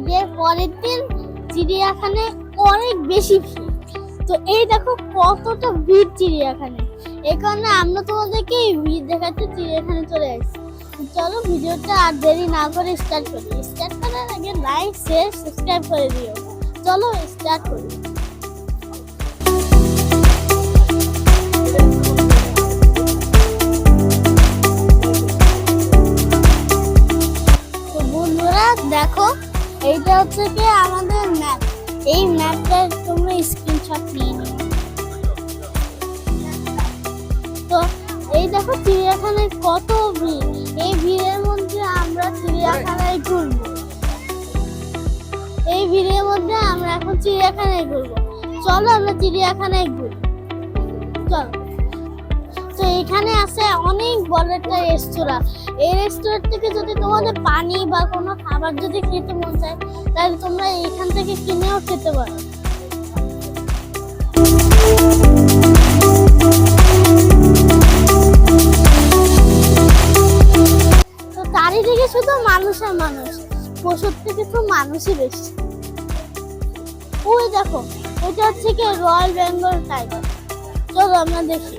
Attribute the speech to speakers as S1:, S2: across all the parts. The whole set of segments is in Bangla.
S1: ঈদের পরের দিন চিড়িয়াখানায় অনেক বেশি ভিড়। তো এই দেখো কতটা ভিড় চিড়িয়াখানায়, এই কারণে আমরা তোমাদেরকে এই ভিড় দেখাতে চিড়িয়াখানায় চলে আসছি। চলো ভিডিওটা আর দেরি না করে স্টার্ট করি। স্টার্ট করার আগে লাইক শেয়ার সাবস্ক্রাইব করে দিও। চলো স্টার্ট করি। তো বন্ধুরা দেখো, এইটা হচ্ছে কি আমাদের ম্যাপ। এই ম্যাপটা তোমরা স্ক্রিনশট নিয়ে নিও। তো এই দেখো চিড়িয়াখানায় কত ভিড়, এই ভিড়ের মধ্যে আমরা চিড়িয়াখানায় ঘুরবো। এই ভিড়ের মধ্যে আমরা এখন চিড়িয়াখানায় ঘুরবো। চলো আমরা চিড়িয়াখানায় ঘুরি, চলো। তো এখানে আছে অনেক বড় একটা রেস্তোরাঁ। এই রেস্তোরাঁ থেকে যদি তোমাদের পানি বা কোনো খাবার যদি খেতে মন চায়, তাহলে তোমরা এখান থেকে কিনেও খেতে পারো। তো চারিদিকে শুধু মানুষ আর মানুষ, পশুর থেকে তো মানুষই বেশি। ওই দেখো, এটা হচ্ছে কি রয়্যাল বেঙ্গল টাইগার। চলো আমরা দেখি।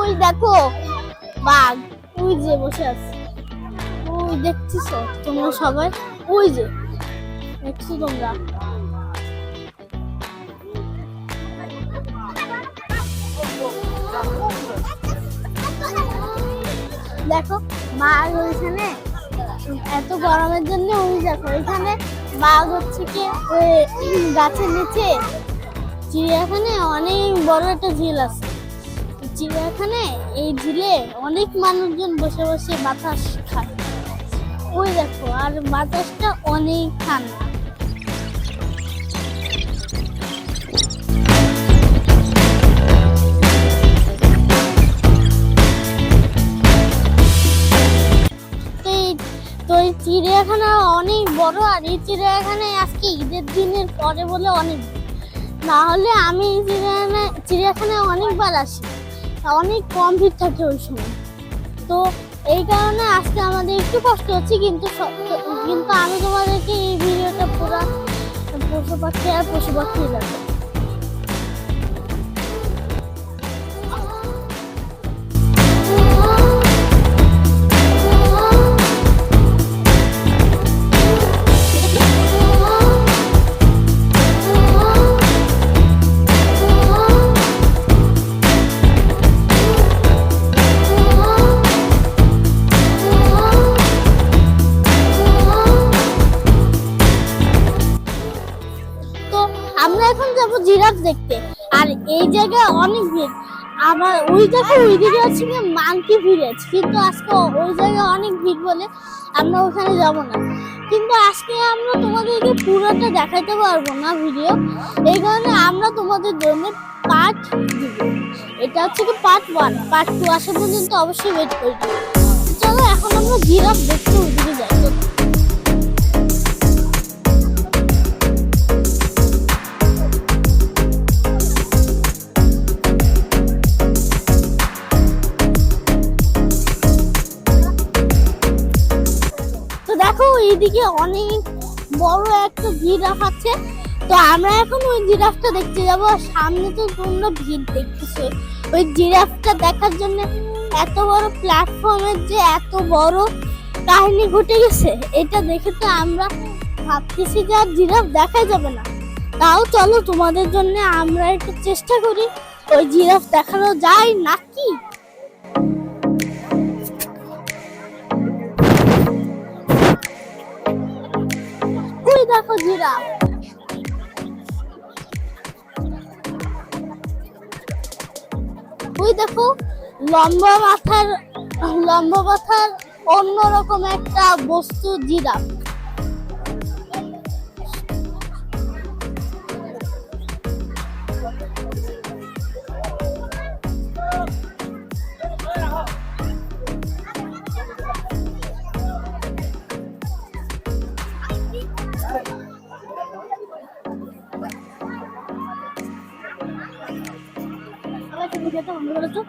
S1: ওই দেখো বাঘ, ওই যে বসে আছে। ওই দেখছিস তোমরা সবাই, ওই যে দেখছো তোমরা। দেখো বাঘ ওইখানে, এত গরমের জন্য ওই দেখো ওইখানে বাঘ হচ্ছে কি ওই গাছের নিচে। চিড়িয়াখানায় অনেক বড় একটা ঝিল আছে। চিড়িয়াখানায় এই ঝিলে অনেক মানুষজন বসে বসে বাতাস খায়। ওই দেখো, আর বাতাসটা অনেক ঠান্ডা। তো এই চিড়িয়াখানা অনেক বড়, আর এই চিড়িয়াখানায় আজকে ঈদের দিনের পরে বলে অনেক, না হলে আমি এই চিড়িয়াখানায় অনেকবার আসি, অনেক কম ভিড় থাকে ওই সময়। তো এই কারণে আজকে আমাদের একটু কষ্ট হচ্ছে, কিন্তু আমি তোমাদেরকে এই ভিডিওটা পুরো পশু পাখি আর পশু পাখি লাগবে। আমরা এখন যাবো জিরাফ দেখতে, আর এই জায়গায় অনেক ভিড়। আবার ওই দেখো ওইদিকে আছে মাঙ্কি ভিলেজ, কিন্তু আজকে ওই জায়গায় অনেক ভিড় বলে আমরা ওখানে যাব না। কিন্তু আজকে আমরা তোমাদেরকে পুরোটা দেখাতে পারবো না ভিডিও, এই কারণে আমরা তোমাদের জন্য পার্ট দিব। এটা হচ্ছে কি পার্ট 1, পার্ট 2 আসা পর্যন্ত অবশ্যই ওয়েট করে। চলো এখন আমরা জিরাফ দেখতে ওইদিকে যাই। দেখো এইদিকে অনেক বড় একটা জিরাফ আছে। তো আমরা এখন ওই জিরাফটা দেখতে যাবো। সামনে তো তোমরা ভিড় দেখতেছো, ওই জিরাফটা দেখার জন্য এত বড় প্ল্যাটফর্মের যে এত বড় কাহিনী ঘটে গেছে, এটা দেখে তো আমরা ভাবতেছি যে আর জিরাফ দেখা যাবে না। তাও চলো তোমাদের জন্য আমরা একটু চেষ্টা করি, ওই জিরাফ দেখানো যায় নাকি। দেখো জিরাফ, ওই দেখো লম্বা মাথার অন্যরকম একটা বস্তু জিরাফ। ক্যামেরাটা বন্ধ করে তো।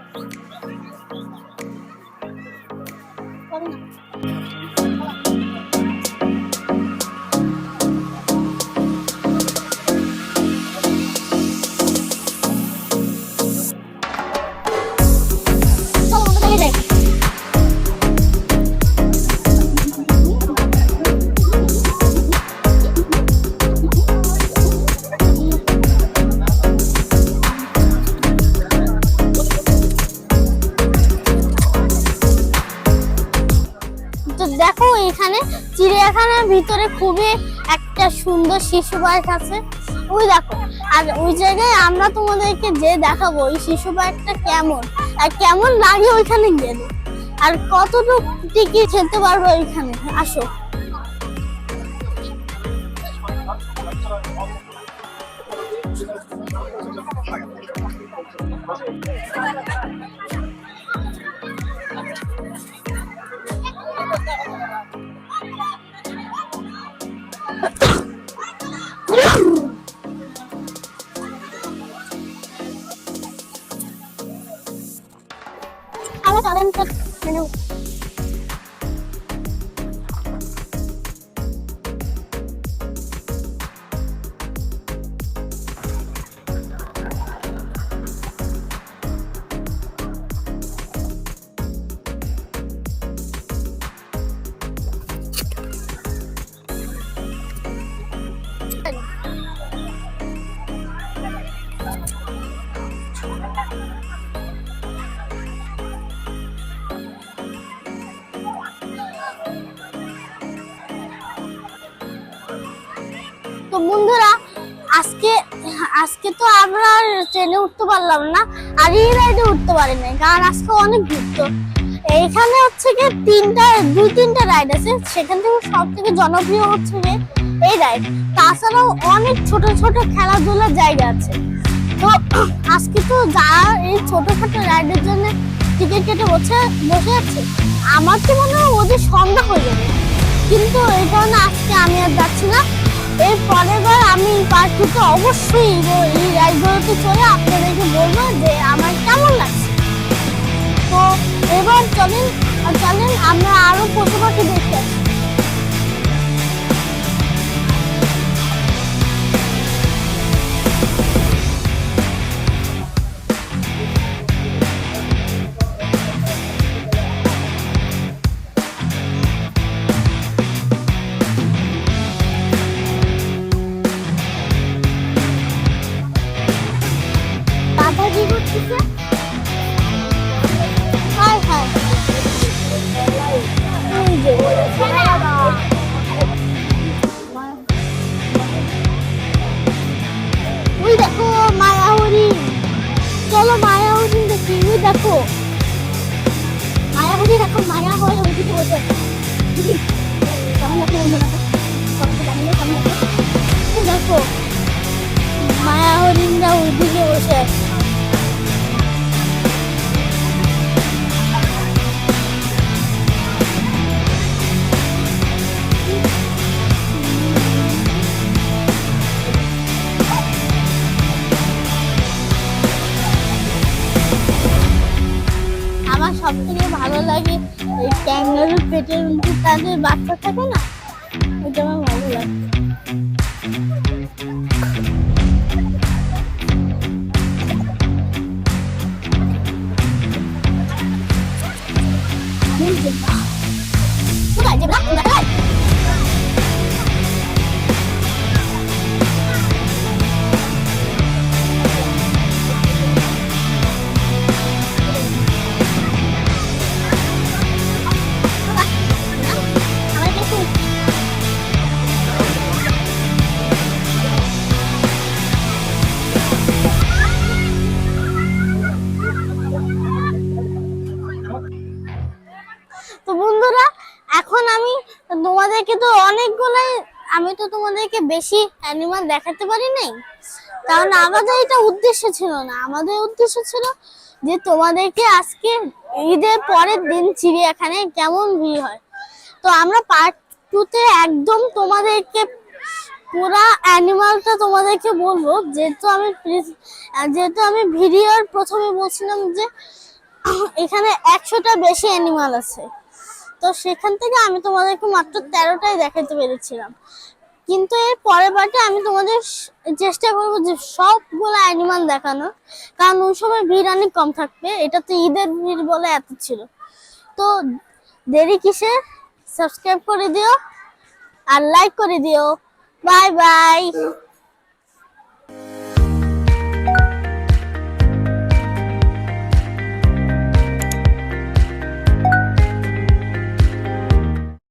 S1: দেখো এখানে চিড়িয়াখানার ভিতরে খুবই একটা সুন্দর শিশু পার্ক আছে, ওই দেখো। আর ওই জায়গায় আমরা তোমাদেরকে যে দেখাবো ওই শিশু পার্কটা কেমন আর কেমন লাগে ওইখানে গেলে, আর কতটুকু টিকিট খেলতে পারবো ওইখানে। আসো। আমরা চলেন মেনু। তো বন্ধুরা আজকে আজকে তো আমরা ট্রেনে উঠতে পারলাম না, আর এই রাইডে উঠতে পারি নাই, কারণ আজকে অনেক ভিড়। তো এইখানে হচ্ছে কি দুই তিনটা রাইড আছে, সেখান থেকে সব থেকে জনপ্রিয় হচ্ছে কি এই রাইড। তাছাড়াও অনেক ছোট ছোট খেলাধুলার জায়গা আছে। তো আজকে তো যারা এই ছোটখাটো রাইডের জন্য টিকিট কেটে বসে আছে, আমার তো মনে হয় ওদের সন্ধ্যা হয়ে যাবে, কিন্তু এই কারণে আজকে আমি আর যাচ্ছি না। এর পরের বার আমি পার্ট টুতে অবশ্যই এই রাইডগুলোতে চলে আপনাদেরকে বলবো যে আমার কেমন লাগছে। তো এবার চলেন আমরা আরো পশু পাখি দেখতে আসি। কি করতেছে? হায় হায়, ওই দেখো মায়া হরিণ। চলো মায়া হরিণ দেখি। ওই দেখো মায়া হরিণ, এখন মায়া হয় ওইদিকে বসে দেখো মায়া হরিণরা ওইদিকে বসে আছে। আমার সব থেকে ভালো লাগে এই ক্যাঙ্গারুর পেটের মধ্যে তাদের বাচ্চা থাকে না, ওইটা আমার ভালো লাগে। তো বন্ধুরা এখন আমি তোমাদেরকে তো আমি তো তোমাদেরকে বেশি অ্যানিমাল দেখাতে পারি নাই, কারণ আমাদের এটা উদ্দেশ্য ছিল না। আমাদের উদ্দেশ্য ছিল যে তোমাদেরকে আজকে ঈদের পরের দিন চিড়িয়াখানায় কেমন ভিড় হয়। তো আমরা পার্ট 2 তে একদম তোমাদেরকে পুরা অ্যানিমালটা তোমাদেরকে বলবো, যেহেতু আমি ভিডিওর প্রথমে বলছিলাম যে এখানে 100টা বেশি অ্যানিমাল আছে, তো সেখান থেকে আমি তোমাদেরকে মাত্র 13টাই দেখাতে পেরেছিলাম। কিন্তু এর পরের বারটা আমি তোমাদের চেষ্টা করবো যে সবগুলো অ্যানিমাল দেখানোর, কারণ ওই সময় ভিড় অনেক কম থাকবে, এটা তো ঈদের ভিড় বলে এত ছিল। তো দেরি কিসে, সাবস্ক্রাইব করে দিও আর লাইক করে দিও। Bye bye.